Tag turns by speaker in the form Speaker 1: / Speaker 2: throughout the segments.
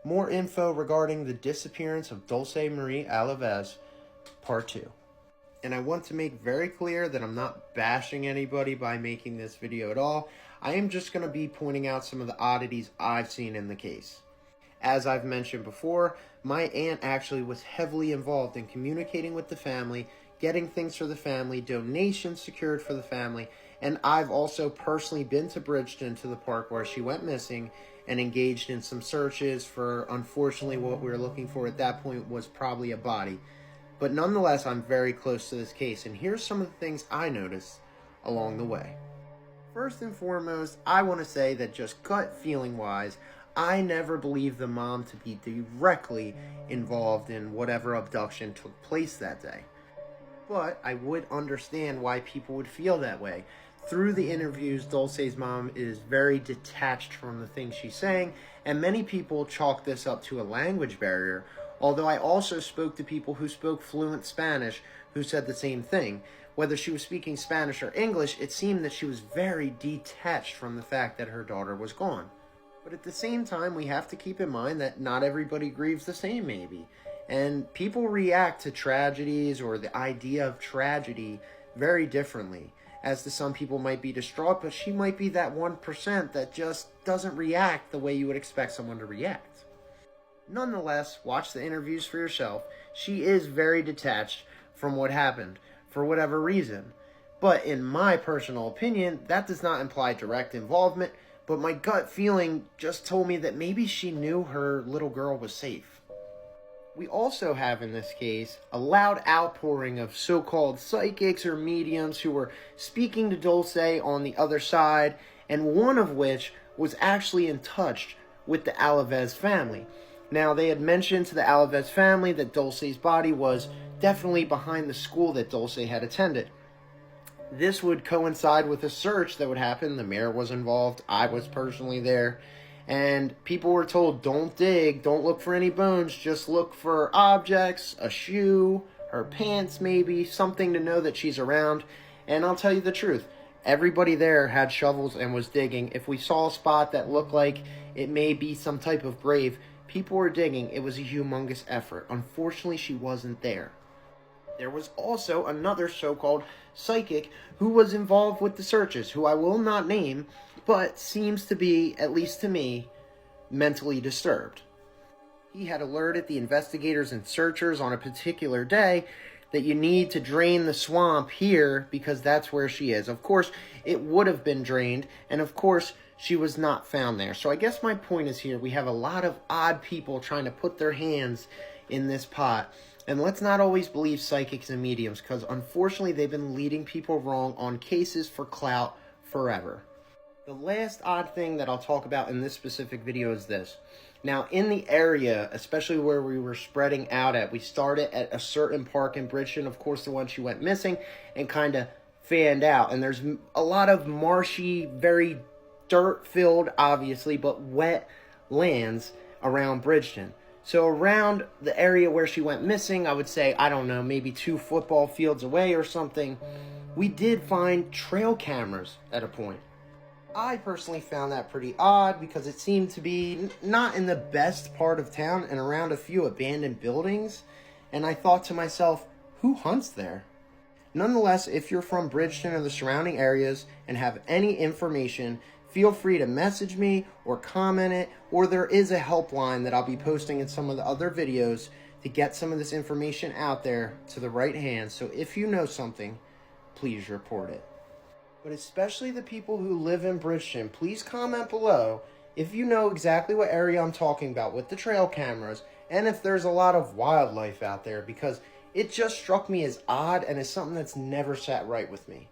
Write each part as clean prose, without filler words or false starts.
Speaker 1: more info regarding the disappearance of Dulce Marie Alaves, Part 2. And I want to make very clear that I'm not bashing anybody by making this video at all. I am just going to be pointing out some of the oddities I've seen in the case. As I've mentioned before, my aunt actually was heavily involved in communicating with the family, getting things for the family, donations secured for the family, and I've also personally been to Bridgeton, to the park where she went missing, and engaged in some searches for, unfortunately, what we were looking for at that point was probably a body. But nonetheless, I'm very close to this case, and here's some of the things I noticed along the way. First and foremost, I want to say that just gut feeling wise, I never believed the mom to be directly involved in whatever abduction took place that day. But I would understand why people would feel that way. Through the interviews, Dulce's mom is very detached from the things she's saying, and many people chalk this up to a language barrier, although I also spoke to people who spoke fluent Spanish who said the same thing. Whether she was speaking Spanish or English, it seemed that she was very detached from the fact that her daughter was gone. But at the same time, we have to keep in mind that not everybody grieves the same, maybe. And people react to tragedies or the idea of tragedy very differently. As to some people might be distraught, but she might be that 1% that just doesn't react the way you would expect someone to react. Nonetheless, watch the interviews for yourself. She is very detached from what happened, for whatever reason. But in my personal opinion, that does not imply direct involvement, but my gut feeling just told me that maybe she knew her little girl was safe. We also have in this case a loud outpouring of so-called psychics or mediums who were speaking to Dulce on the other side, and one of which was actually in touch with the Alaves family. Now, they had mentioned to the Alaves family that Dulce's body was definitely behind the school that Dulce had attended. This would coincide with a search that would happen. The mayor was involved. I was personally there. And people were told, don't dig, don't look for any bones, just look for objects, a shoe, her pants maybe, something to know that she's around. And I'll tell you the truth, everybody there had shovels and was digging. If we saw a spot that looked like it may be some type of grave, people were digging. It was a humongous effort. Unfortunately, she wasn't there. There was also another so-called psychic who was involved with the searches, who I will not name, but seems to be, at least to me, mentally disturbed. He had alerted the investigators and searchers on a particular day that you need to drain the swamp here because that's where she is. Of course, it would have been drained, and of course, she was not found there. So I guess my point is here, we have a lot of odd people trying to put their hands in this pot. And let's not always believe psychics and mediums, because unfortunately they've been leading people wrong on cases for clout forever. The last odd thing that I'll talk about in this specific video is this. Now, in the area, especially where we were spreading out at, we started at a certain park in Bridgeton, of course the one she went missing, and kind of fanned out. And there's a lot of marshy, very dirt-filled, obviously, but wet lands around Bridgeton. So around the area where she went missing, I would say, I don't know, maybe 2 football fields away or something, we did find trail cameras at a point. I personally found that pretty odd because it seemed to be not in the best part of town and around a few abandoned buildings. And I thought to myself, who hunts there? Nonetheless, if you're from Bridgeton or the surrounding areas and have any information, feel free to message me or comment it, or there is a helpline that I'll be posting in some of the other videos to get some of this information out there to the right hands. So if you know something, please report it. But especially the people who live in Bridgeton, please comment below if you know exactly what area I'm talking about with the trail cameras, and if there's a lot of wildlife out there, because it just struck me as odd and is something that's never sat right with me.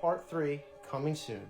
Speaker 1: Part 3 coming soon.